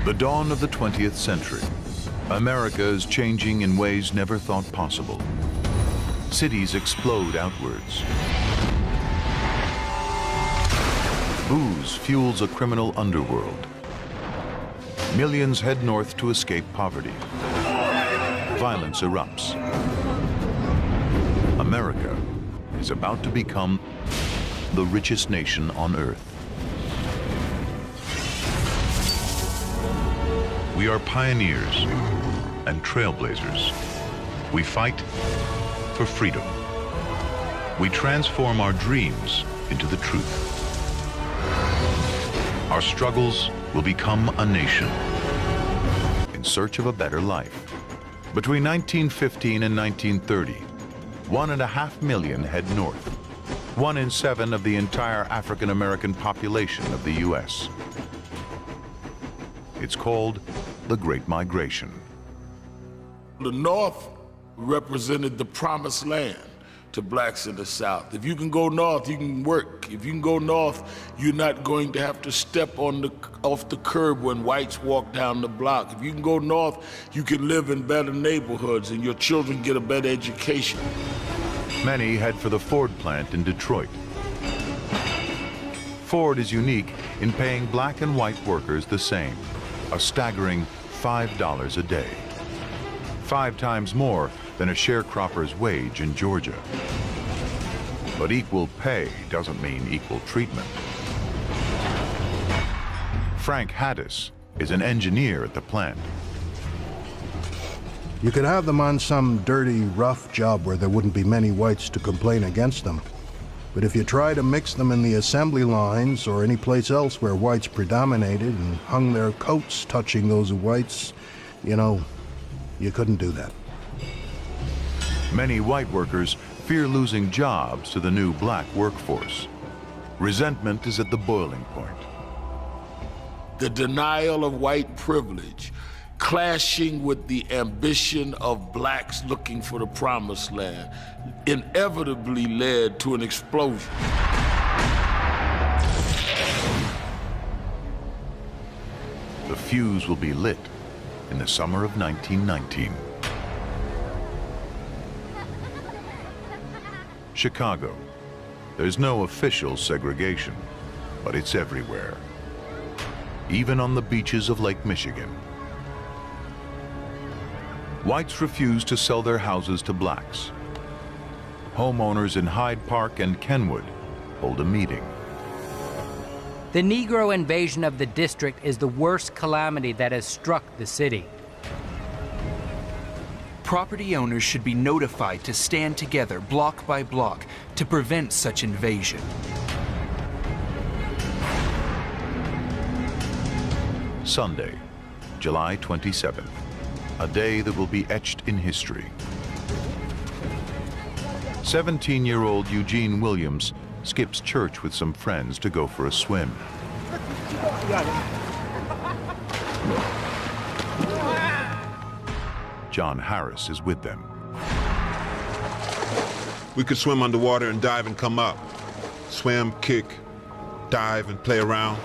The dawn of the 20th century. America is changing in ways never thought possible. Cities explode outwards. Booze fuels a criminal underworld. Millions head north to escape poverty. Violence erupts. America is about to become the richest nation on earth. We are pioneers and trailblazers. We fight for freedom. We transform our dreams into the truth. Our struggles will become a nation in search of a better life. Between 1915 and 1930, 1.5 million head north. 1 in 7 of the entire African American population of the U.S. It's called the Great Migration. The North represented the promised land to blacks in the South. If you can go north, you can work. If you can go north, you're not going to have to step off the curb when whites walk down the block. If you can go north, you can live in better neighborhoods and your children get a better education. Many head for the Ford plant in Detroit. Ford is unique in paying black and white workers the same, a staggering $5 a day. 5 times more than a sharecropper's wage in Georgia. But equal pay doesn't mean equal treatment. Frank Haddis is an engineer at the plant. You could have them on some dirty, rough job where there wouldn't be many whites to complain against them. But if you try to mix them in the assembly lines or any place else where whites predominated and hung their coats touching those of whites, you know, you couldn't do that. Many white workers fear losing jobs to the new black workforce. Resentment is at the boiling point. The denial of white privilege, clashing with the ambition of blacks looking for the promised land, inevitably led to an explosion. The fuse will be lit in the summer of 1919. Chicago. There's no official segregation, but it's everywhere. Even on the beaches of Lake Michigan. Whites refuse to sell their houses to blacks. Homeowners in Hyde Park and Kenwood hold a meeting. The Negro invasion of the district is the worst calamity that has struck the city. Property owners should be notified to stand together block by block to prevent such invasion. Sunday, July 27th, a day that will be etched in history. 17-year-old Eugene Williams skips church with some friends to go for a swim. John Harris is with them. We could swim underwater and dive and come up. Swim, kick, dive, and play around.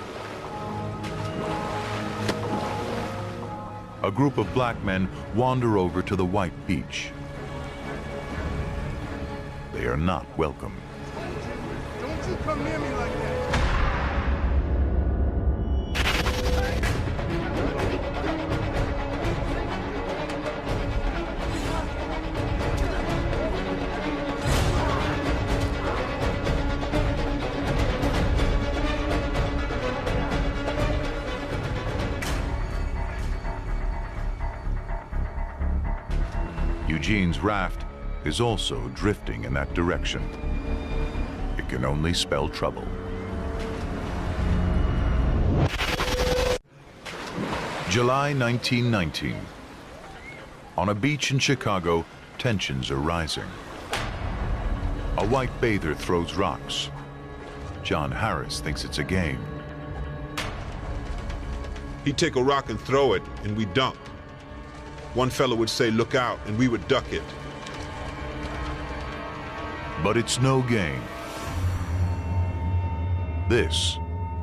A group of black men wander over to the white beach. They are not welcome. Don't you come near me like that. Eugene's raft is also drifting in that direction. It can only spell trouble. July 1919. On a beach in Chicago, tensions are rising. A white bather throws rocks. John Harris thinks it's a game. He'd take a rock and throw it, and we'd dunk. One fellow would say, "Look out," and we would duck it. But it's no game. This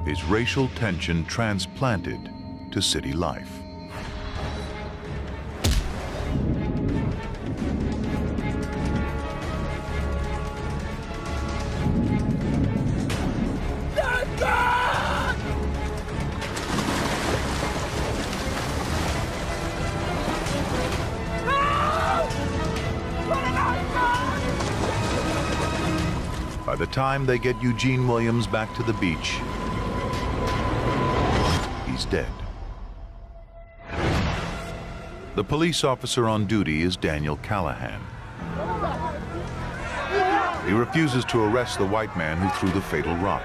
is racial tension transplanted to city life. By the time they get Eugene Williams back to the beach, he's dead. The police officer on duty is Daniel Callahan. He refuses to arrest the white man who threw the fatal rock.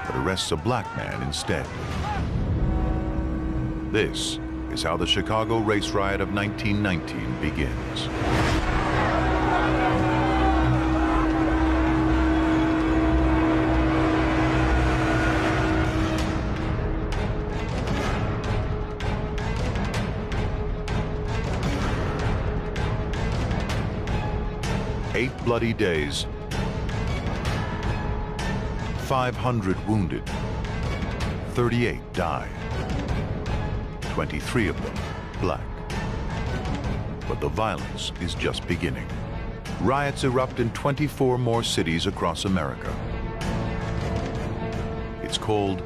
But arrests a black man instead. This is how the Chicago race riot of 1919 begins. Eight bloody days, 500 wounded, 38 died. 23 of them black. But the violence is just beginning. Riots erupt in 24 more cities across America. It's called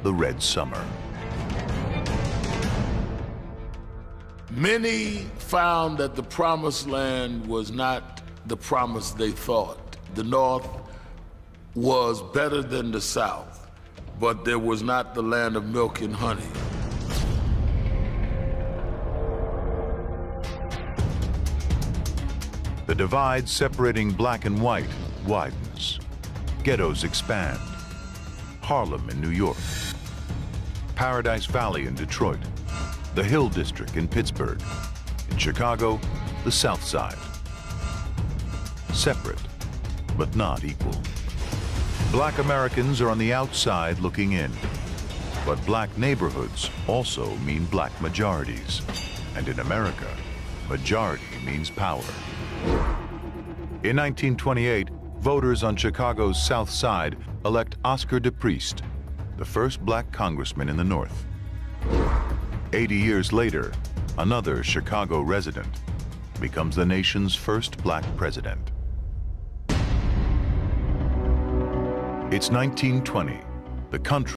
the Red Summer. Many found that the Promised Land was not the promise they thought. The North was better than the South, but there was not the land of milk and honey. The divide separating black and white widens. Ghettos expand. Harlem in New York. Paradise Valley in Detroit. The Hill District in Pittsburgh. In Chicago, the South Side. Separate, but not equal. Black Americans are on the outside looking in. But black neighborhoods also mean black majorities. And in America, majority means power. In 1928, voters on Chicago's South Side elect Oscar DePriest, the first black congressman in the North. 80 years later, another Chicago resident becomes the nation's first black president. It's 1920. The country